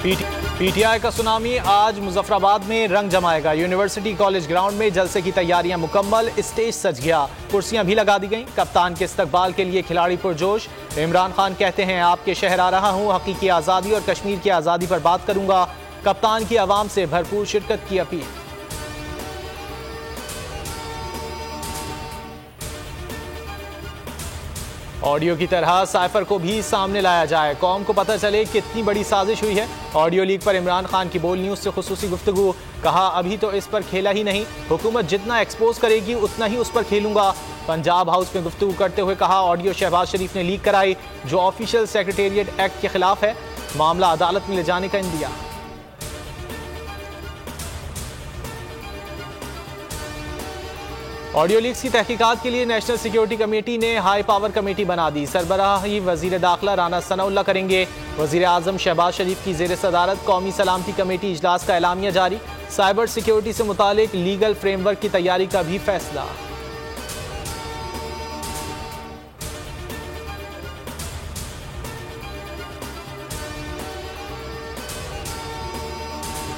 PTI का tsunami आज मुजफ्फराबाद में रंग जमाएगा। यूनिवर्सिटी कॉलेज ग्राउंड में जलसे की तैयारियां मुकम्मल, स्टेज सज गया, कुर्सियां भी लगा दी गईं। कप्तान के इस्तकबाल के लिए खिलाड़ी पुरजोश। इमरान खान कहते हैं आपके शहर आ रहा हूं, हकीकी आज़ादी और कश्मीर की आज़ादी पर बात करूंगा। कप्तान की आवाम से भरपूर शिरकत की अपील। ऑडियो की तरह साइफर को भी सामने लाया जाए, कौम को पता चले कितनी बड़ी साजिश हुई है। ऑडियो लीक पर इमरान खान की बोल न्यूज से खुसूसी गुफ्तगू। कहा अभी तो इस पर खेला ही नहीं, हुकूमत जितना एक्सपोज करेगी उतना ही उस पर खेलूंगा। पंजाब हाउस में गुफ्तगू करते हुए कहा ऑडियो शहबाज शरीफ ने लीक कराई जो ऑफिशियल सेक्रेटेरिएट एक्ट के खिलाफ है, मामला अदालत में ले जाने का इंदिया। ऑडियो लीक्स की तहकीकात के लिए नेशनल सिक्योरिटी कमेटी ने हाई पावर कमेटी बना दी। सरबराही वजीर दाखिला राना सनाउल्लाह करेंगे। वजीर आजम शहबाज शरीफ की जेर सदारत कौमी सलामती कमेटी इजलास का एलामिया जारी। साइबर सिक्योरिटी से मुतालिक लीगल फ्रेमवर्क की तैयारी का भी फैसला।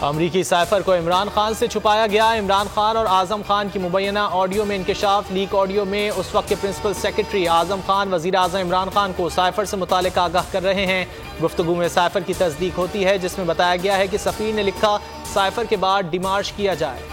अमरीकी साइफर को इमरान खान से छुपाया गया। इमरान खान और आजम खान की मुबैना ऑडियो में इंकशाफ। लीक ऑडियो में उस वक्त के प्रिंसिपल सेक्रेटरी आजम खान वजीर आजम इमरान खान को साइफर से मुतालिक आगाह कर रहे हैं। गुफ्तगू में साइफर की तस्दीक होती है जिसमें बताया गया है कि सफीर ने लिखा साइफर के बाद डिमार्श किया जाए।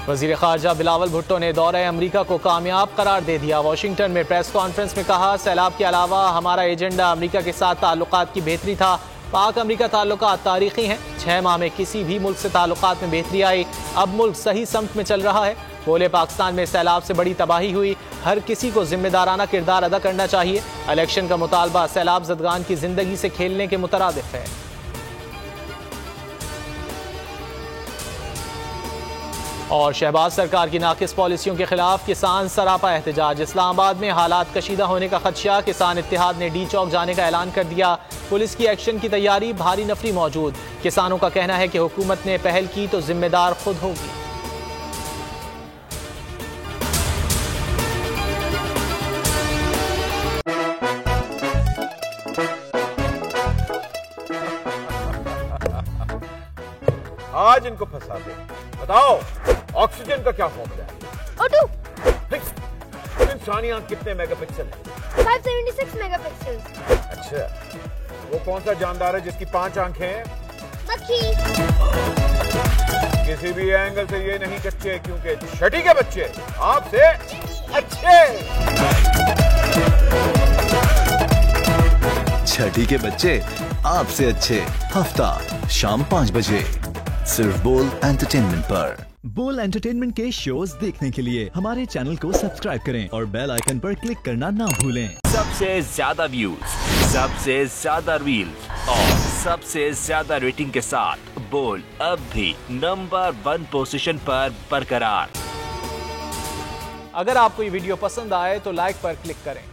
वजीर खारजा बिलावल भुट्टो ने दौरे अमरीका को कामयाब करार दे दिया। वाशिंगटन में प्रेस कॉन्फ्रेंस में कहा सैलाब के अलावा हमारा एजेंडा अमरीका के साथ ताल्लुकात की बेहतरी था। पाक अमरीका ताल्लुकात तारीखी हैं। 6 माह में किसी भी मुल्क से ताल्लुकात में बेहतरी आई। अब मुल्क सही समत में चल रहा है। बोले पाकिस्तान में सैलाब से बड़ी तबाही हुई, हर किसी को जिम्मेदाराना किरदार अदा करना चाहिए। इलेक्शन का मुतालबा सैलाब ज़दगान की जिंदगी से खेलने के मुतरादिफ है। और शहबाज सरकार की नाकिस पॉलिसियों के खिलाफ किसान सरापा एहतजाज। इस्लामाबाद में हालात कशीदा होने का खदशा। किसान इत्तेहाद ने डी चौक जाने का ऐलान कर दिया। पुलिस की एक्शन की तैयारी, भारी नफरी मौजूद। किसानों का कहना है कि हुकूमत ने पहल की तो जिम्मेदार खुद होगी। आज इनको फंसा दे। बताओ ऑक्सीजन का क्या फॉर्मूला है? O2। इंसानी आंख कितने मेगापिक्सल है? 576 मेगापिक्सल। अच्छा, वो कौन सा जानदार है जिसकी 5 आंखें हैं? मक्खी। किसी भी एंगल से ये नहीं कच्चे, क्योंकि छठी के बच्चे आपसे अच्छे। छठी के बच्चे आपसे अच्छे। हफ्ता शाम 5 बजे सिर्फ बोल एंटरटेनमेंट पर। बोल एंटरटेनमेंट के शोज देखने के लिए हमारे चैनल को सब्सक्राइब करें और बेल आइकन पर क्लिक करना ना भूलें। सबसे ज्यादा व्यूज, सबसे ज्यादा रील्स और सबसे ज्यादा रेटिंग के साथ बोल अब भी नंबर 1 पोजीशन पर बरकरार। अगर आपको ये वीडियो पसंद आए तो लाइक पर क्लिक करें,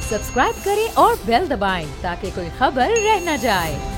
सब्सक्राइब करें और बेल दबाएं ताकि कोई खबर रह न जाए।